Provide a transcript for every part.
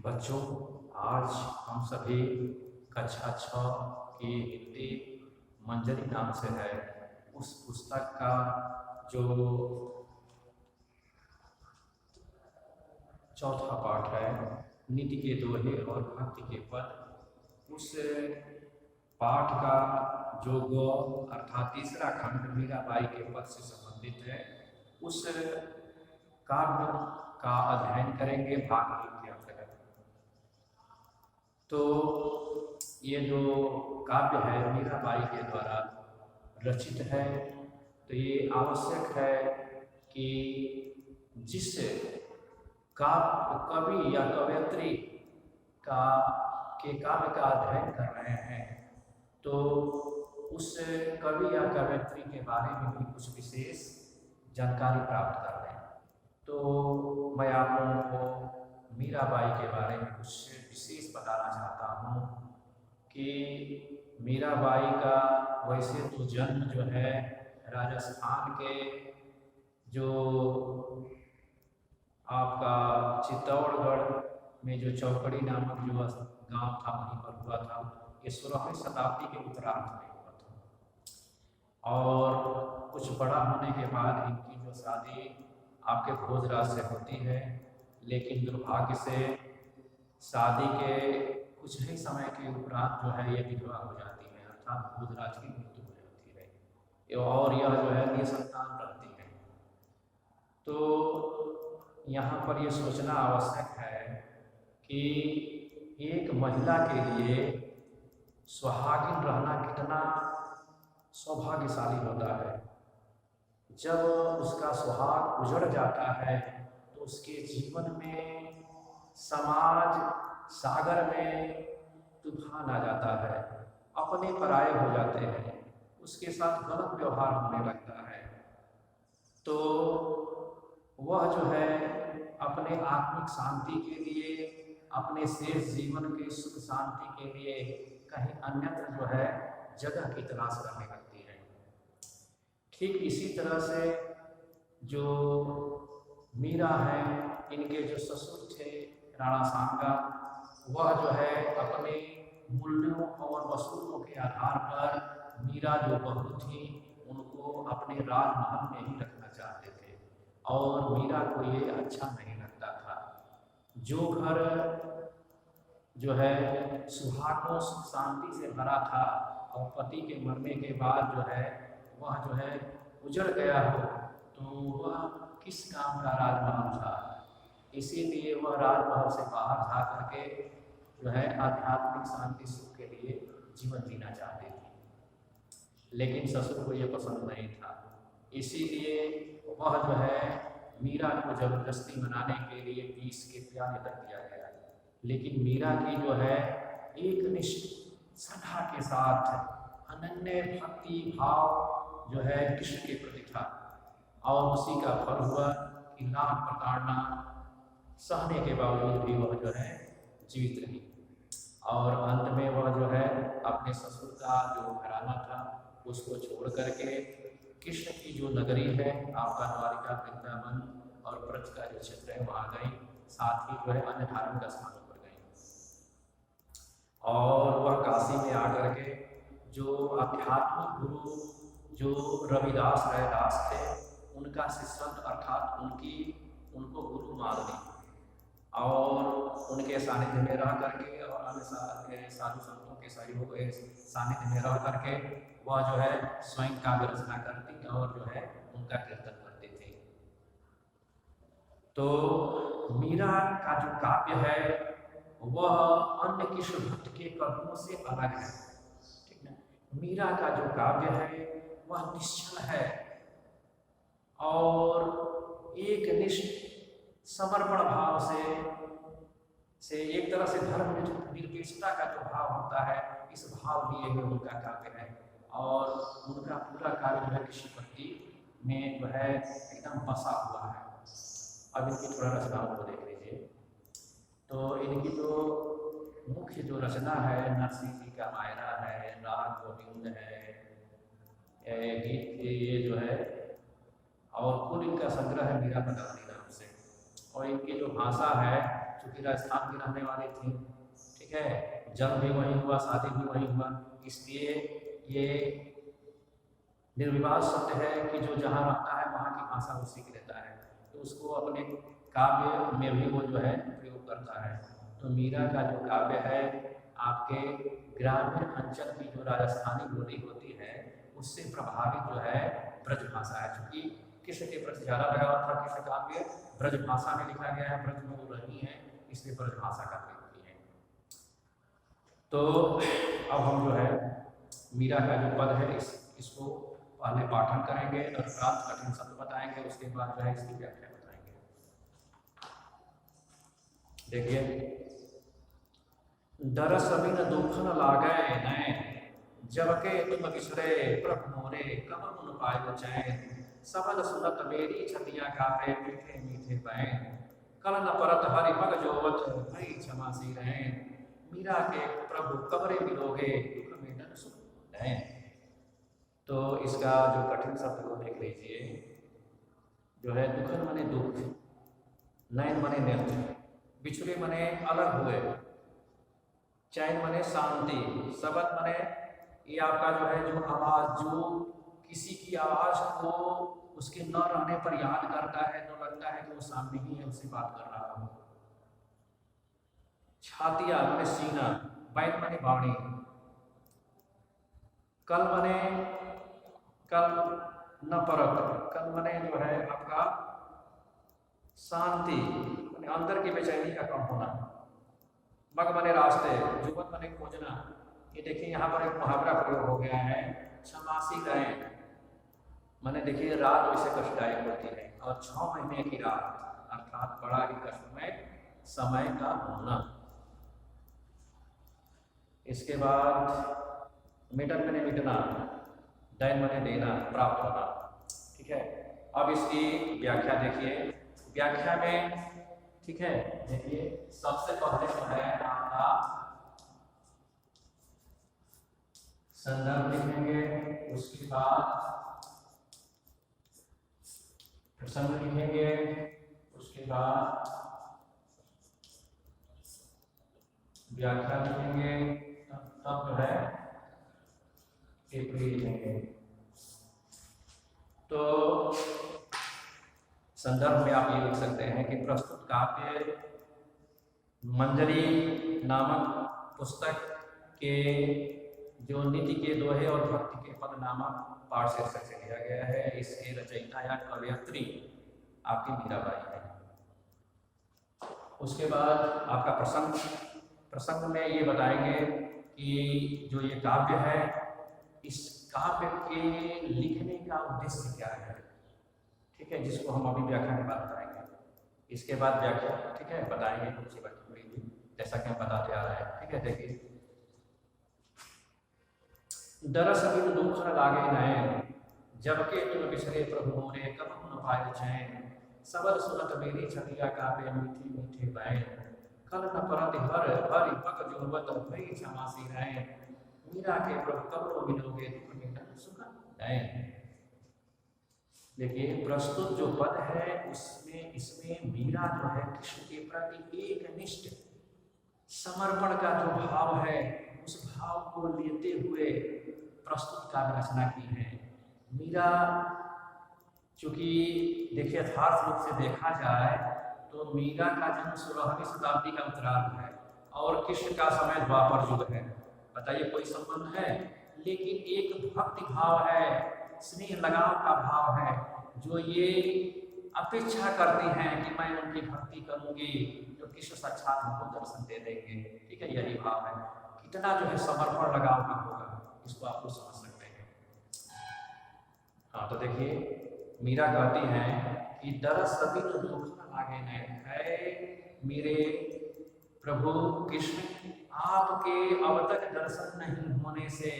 बच्चों, आज हम सभी कक्षा 6 की हिंदी मंजरी नाम से है उस पुस्तक का जो चौथा पाठ है, नीति के दोहे और भक्ति के पद, उस पाठ का जो गौ अर्थात तीसरा खंड मीराबाई के पद से संबंधित है, उस काव्य का अध्ययन करेंगे भाग 1 के अंतर्गत। तो ये जो काव्य है मीराबाई के द्वारा रचित है, तो ये आवश्यक है कि जिस कवि या कवयित्री के काव्य का अध्ययन कर रहे हैं, तो उस कवि या कवयित्री के बारे में भी कुछ विशेष जानकारी प्राप्त कर लें। तो मैं आप लोगों को मीराबाई के बारे में कुछ विशेष बताना चाहता हूँ कि मीराबाई का वैसे तो जन्म जो है राजस्थान के जो आपका चित्तौड़गढ़ में जो चौकड़ी नामक जो गांव था वहीं पर हुआ था। ये 16वीं शताब्दी के उत्तरार्ध में हुआ था और कुछ बड़ा होने के बाद इनकी जो शादी आपके भोजराज से होती है, लेकिन दुर्भाग्य से शादी के कुछ ही समय के उपरांत जो है ये विधवा हो जाती है, अर्थात भोजराज की मृत्यु हो जाती है और यह जो है निसंतान रहती है। तो यहाँ पर ये सोचना आवश्यक है कि एक महिला के लिए सुहागिन रहना कितना सौभाग्यशाली होता है। जब उसका सुहाग उजड़ जाता है तो उसके जीवन में समाज सागर में तूफान आ जाता है, अपने पराये हो जाते हैं, उसके साथ गलत व्यवहार होने लगता है। तो वह जो है अपने आत्मिक शांति के लिए, अपने शेष जीवन के सुख शांति के लिए कहीं अन्यत्र जो है जगह की तलाश करने लगती है। ठीक इसी तरह से जो मीरा है, इनके जो ससुर थे राणा सांगा, वह जो है अपने मूल्यों और वसूलों के आधार पर मीरा जो बहू थी उनको अपने राजमहल में ही रखना चाहते थे और मीरा को ये अच्छा नहीं लगता था। जो घर जो है सुहागों सुख शांति से भरा था और पति के मरने के बाद जो है वह जो है उजड़ गया हो, तो वह किस काम का राजमहल था। इसीलिए वह राजमहल से बाहर जा करके जो है आध्यात्मिक शांति सुख के लिए जीवन जीना चाहती थी, लेकिन ससुर को यह पसंद नहीं था। इसीलिए वह जो है मीरा को जबरदस्ती मनाने के लिए पीस के प्याले तक दिया गया, लेकिन मीरा की जो है एक निष्ठ श्रद्धा के साथ अनन्य भक्ति भाव जो है कृष्ण के प्रति था और उसी का फल हुआ कि लाख प्रताड़ना सहने के बावजूद भी वह जो है जीवित रही और अंत में वह जो है अपने ससुर का जो घराना था उसको छोड़ करके कृष्ण की जो नगरी है आपका द्वारिका वृंदावन और ब्रज का जो क्षेत्र है वहाँ गई, साथ ही जो है अन्य धार्मिक स्थानों पर गई और वह काशी में आकर के जो आध्यात्मिक गुरु जो रविदास रायदास थे उनका शिष्य अर्थात उनको गुरु मान ली और उनके सानिध्य में रह करके और अन्य साधु संतों के सहयोग सानिध्य में रह करके वह जो है स्वयं काव्य रचना करती और जो है उनका कीर्तन करते थे। तो मीरा का जो काव्य है वह अन्य कृष्ण भक्त के कवियों से अलग है, ठीक है। मीरा का जो काव्य है वह निश्चल है और एक निष्ठ समर्पण भाव से एक तरह से धर्म निरपेक्षता का जो भाव होता है इस भाव लिए हुए उनका काव्य है और उनका पूरा काव्य जो है कृष्ण भक्ति में जो है एकदम बसा हुआ है। अब इनकी थोड़ा रचनाओं को देख लीजिए। तो इनकी जो मुख्य जो रचना है नरसिंह जी का मायरा है, राग गोविंद है, गीत ये जो है और कुल इनका संग्रह है मीरा पदावली नाम से। और इनकी जो भाषा है क्योंकि राजस्थान के रहने वाले थे, ठीक है, जन्म भी वहीं हुआ, शादी भी वहीं हुआ, इसलिए ये निर्विवाद सत्य है कि जो जहाँ रहता है वहाँ की भाषा उसी की रहता है, तो उसको अपने काव्य में भी वो जो है प्रयोग करता है। तो मीरा का जो काव्य है आपके ग्रामीण अंचल की जो राजस्थानी बोली होती है उससे प्रभावित जो है ब्रज भाषा है, क्योंकि कृष्ण के प्रति ज़्यादा लगाव था। कृष्ण काव्य ब्रज भाषा में लिखा गया है, ब्रज में वो रही है, इसलिए ब्रज भाषा का प्रयोग की है। तो अब हम जो है मीरा का जो पद है इसको पहले पाठन करेंगे और प्राप्त कठिन शब्द बताएंगे, उसके बाद जो है इसकी व्याख्या बताएंगे। देखिए, दरस बिन दुख न लागे नैन, जबके तुम बिसरे प्रभु मोरे कब मुन पायो चैन, सबल सुनत मेरी छतिया गावे मीठे मीठे बैन, कल न परत हरि पग जोवत भई क्षमा सी रहन, मीरा के प्रभु कबरे मिलोगे दुख में डर सुन नैन। तो इसका जो कठिन शब्द को देख लीजिए, जो है दुखन मने दुख, नैन मने नेत्र, बिछड़े मने अलग हुए, चैन मने शांति, सबद मने ये आपका जो है जो आवाज़, जो किसी की आवाज़ को उसके न रहने पर याद करता है तो लगता है कि वो सामने ही है, उससे बात कर रहा हो। छातिया मने सीना, बैन मने बाणी, कल मने कल न परत, कल मने जो है आपका शांति, मने अंदर की बेचैनी का कम होना, मग मने रास्ते, जुबन मने खोजना। ये देखिए यहाँ पर एक मुहावरा प्रयोग हो गया है, क्षमासी गए, मैंने देखिए रात वैसे कष्टदायक होती है और 6 महीने की रात अर्थात बड़ा ही कष्टमय समय का होना। इसके बाद मिटन मने मिटना, दैन मने देना, प्राप्त होना, ठीक है। अब इसकी व्याख्या देखिए, व्याख्या में ठीक है, देखिए सबसे पहले जो है आपका संदर्भ लिखेंगे, उसके बाद प्रसंग लिखेंगे, उसके बाद व्याख्या लिखेंगे, तब जो है टिप्पणी लिखेंगे। तो संदर्भ में आप ये लिख सकते हैं कि प्रस्तुत काव्य मंजरी नामक पुस्तक के जो नीति के दोहे और भक्ति के पद नामक पाठ शीर्षक से लिया गया है। इसके रचयिता या कवयित्री आपकी मीराबाई है। उसके बाद आपका प्रसंग में ये बताएंगे कि जो ये काव्य है, इस काव्य के लिखने का उद्देश्य क्या है, ठीक है, जिसको हम अभी व्याख्या के बाद बताएंगे। इसके बाद व्याख्या, ठीक है, बताएंगे कुछ बात जैसा कि हम बताते आ रहे हैं, ठीक है। देखिए, दरस बिन दुख न लागे नैन, जबके तुम बिसरे प्रभु मोरे कब न पायो चैन, सबल सुनत मेरी छतिया गावे मीठी मीठे बैन, कल न परत हरि पग जोवत भई क्षमा सी रहन, मीरा के प्रभु कब मिलोगे दुख में डर सुन नैन। देखिए, प्रस्तुत जो पद है इसमें मीरा जो है कृष्ण के प्रति एक निष्ठ समर्पण का जो भाव है, उस भाव को लेते हुए प्रस्तुत काव्य रचना की है। मीरा चूंकि देखिए यथार्थ रूप से देखा जाए तो मीरा का जन्म 16वीं शताब्दी का उत्तरार्ध है और कृष्ण का समय द्वापर युग है। बताइए, कोई संबंध है? लेकिन एक भक्ति भाव है, स्नेह लगाव का भाव है, जो ये अपेक्षा करती हैं कि मैं उनकी भक्ति करूंगी तो कृष्ण साक्षात हमको दर्शन दे देंगे, ठीक है, यही भाव है। कितना जो है समर्पण लगाव का होगा, इसको आप लोग समझ सकते हैं। हाँ, तो देखिए मीरा कहती हैं कि दरस बिन दुख न लागे नैन, है मेरे प्रभु कृष्ण, आपके अब तक दर्शन नहीं होने से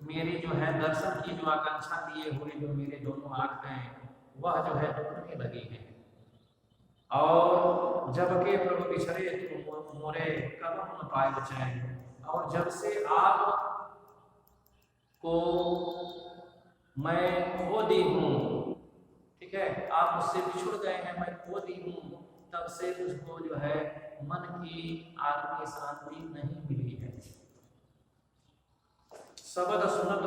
मेरी जो है दर्शन की जो आकांक्षा लिए हुए जो मेरे दोनों आँख हैं वह जो है दुखने लगी है। और जबकि प्रभु बिछड़े तुम मोरे कब न पायो चैन, और जब से आप को मैं खो दी हूँ, ठीक है, आप मुझसे बिछुड़ गए हैं, मैं खो दी हूँ, तब से मुझको जो है मन की आत्मीय शांति नहीं मिली है। शब्द सुनत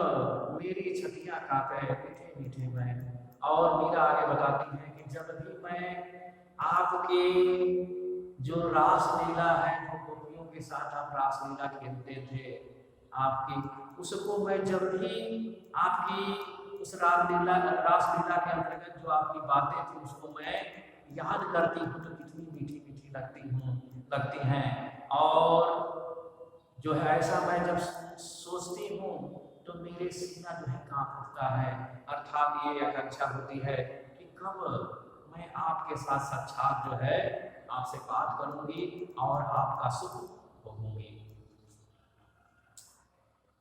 मेरी छटियां काटे मीठे मीठे मैं। और मीरा आगे बताती है कि जब भी मैं आपके जो रासलीला है, जो गोपियों के साथ आप रासलीला खेलते थे, आपकी उसको मैं जब भी आपकी उस रासलीला के अंतर्गत जो आपकी बातें थी उसको मैं याद करती हूँ तो कितनी मीठी मीठी लगती हैं। और जो है ऐसा मैं जब सोचती हूँ तो मेरे सीना जो है कांप उठता है। अर्थात ये आकांक्षा होती है कि कब मैं आपके साथ साक्षात जो है आपसे बात करूंगी और आपका सुख भोगूंगी।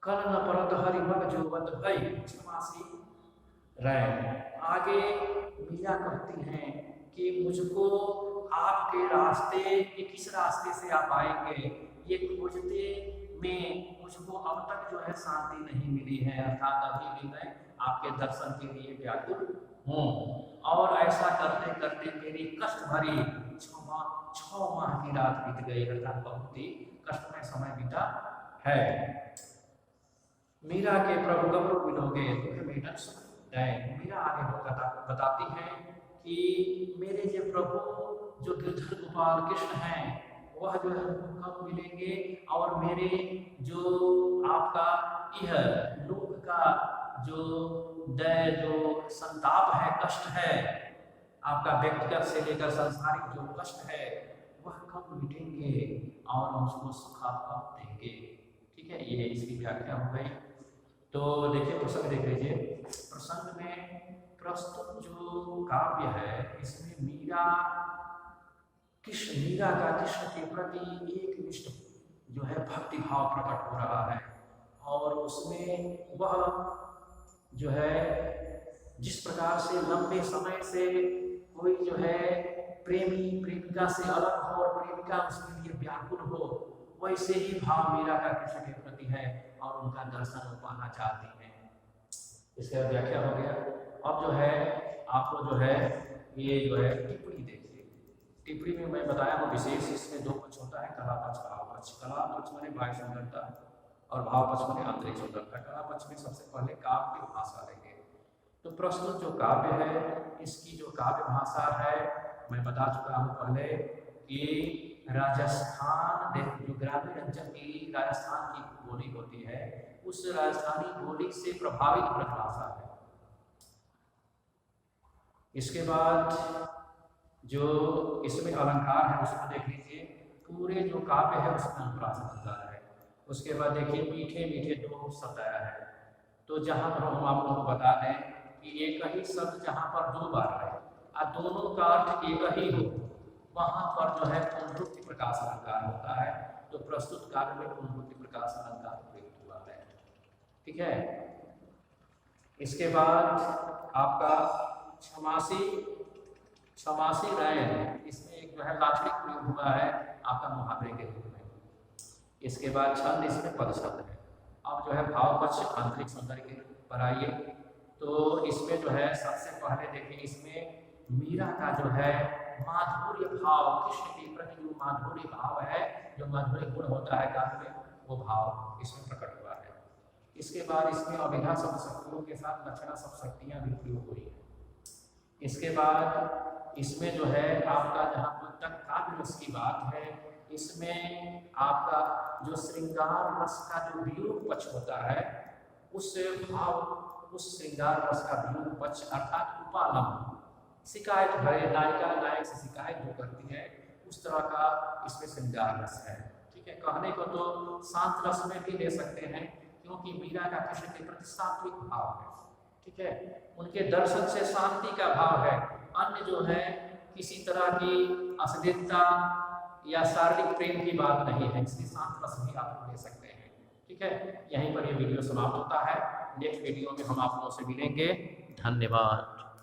कल न परत हरि मग जोवत भई क्षमासी रैन। आगे मीरा कहती हैं कि मुझको आपके रास्ते ये किस रास्ते से आप आएंगे ये खोजते में मुझको अब तक जो है शांति नहीं मिली है। अर्थात अभी भी मैं आपके दर्शन के लिए व्याकुल हूँ। और ऐसा करते करते मेरी कष्ट भरी 6 माह की रात बीत गई। अर्थात बहुत ही कष्टमय समय बीता है। मीरा के प्रभु गबरू मिलोगे दुख मेटन सुख दैन। मीरा आगे बताती हैं कि मेरे जो प्रभु जो गिरधर गोपाल कृष्ण हैं वह जो है हमको कब मिलेंगे और मेरे जो आपका यह लोक का जो दय जो संताप है, कष्ट है, आपका व्यक्तिगत से लेकर सांसारिक जो कष्ट है वह कब मिटेंगे और मुझको सुख आप कब देंगे। ठीक है, ये इसकी व्याख्या हो गई। तो देखिए प्रसंग देख लीजिए। प्रसंग में प्रस्तुत जो काव्य है इसमें मीरा का कृष्ण के प्रति एक निष्ठ जो है भक्ति भाव प्रकट हो रहा है। और उसमें वह जो है जिस प्रकार से लंबे समय से कोई जो है प्रेमी प्रेमिका से अलग हो और प्रेमिका उसके लिए व्याकुल हो, वैसे ही भाव मीरा का कृष्ण के प्रति है और उनका दर्शन वो पाना चाहती हैं। इसका व्याख्या हो गया। अब जो है आपको जो है ये जो है टिप्पणी देखिए। टिप्पणी में मैं बताया हूँ विशेष इसमें 2 पक्ष होता है, कला पक्ष भाव पक्ष। कला पक्ष माने बाह्य सुंदरता और भाव पक्ष माने आंतरिक सुंदरता। कला पक्ष में सबसे पहले काव्य भाषा लेंगे। तो प्रस्तुत जो काव्य है इसकी जो काव्य भाषा है मैं बता चुका हूँ पहले कि राजस्थान जो ग्रामीण अंचल की राजस्थान की बोली होती है उस राजस्थानी बोली से प्रभावित भाषा है। इसके बाद जो इसमें अलंकार है उसको देख लीजिए। पूरे जो काव्य है उसमें अनुप्रास अलंकार है। उसके बाद देखिए मीठे मीठे 2 शब्द आया है। तो जहाँ पर हम आप लोगों को बता दें कि एक ही शब्द जहाँ पर 2 बार है और दोनों का अर्थ एक ही हो वहाँ पर जो है पुनरुक्ति प्रकाश अलंकार होता है। तो प्रस्तुत काव्य में पुनरुक्ति प्रकाश अलंकार प्रयुक्त हुआ है। ठीक है। इसके बाद आपका क्षमासी रैन, इसमें एक जो है लाक्षणिक प्रयोग हुआ है आपका मुहावरे के रूप में। इसके बाद छंद इसमें पद छंद है। अब जो है भाव पक्ष आंतरिक सौंदर्य के पर आइए। तो इसमें जो है सबसे पहले देखिए इसमें मीरा का जो है माधुर्य भाव, कृष्ण के प्रति जो माधुर्य भाव है, जो माधुर्य गुण होता है काव्य में, वो भाव इसमें प्रकट हुआ है। इसके बाद इसमें अभिधा शब्द शक्तियों के साथ लक्षणा शब्द शक्तियाँ भी प्रयोग हुई है। इसके बाद इसमें जो है आपका जहाँ तक काव्य रस की बात है इसमें आपका जो श्रृंगार रस का जो वियोग पक्ष होता है उस श्रृंगार रस का वियोग पक्ष अर्थात उपालंब, शिकायत भरे नायिका नायक से शिकायत जो करती है उस तरह का इसमें श्रृंगार रस है। ठीक है। कहने को तो शांत रस में भी ले सकते हैं क्योंकि मीरा का कृष्ण के प्रति सात्विक भाव है। ठीक है। उनके दर्शन से शांति का भाव है। अन्य जो है किसी तरह की अश्लीलता या शारीरिक प्रेम की बात नहीं है, इसलिए शांत रस भी आप ले सकते हैं। ठीक है। यहीं पर ये वीडियो समाप्त होता है। नेक्स्ट वीडियो में हम आप लोगों से मिलेंगे। धन्यवाद।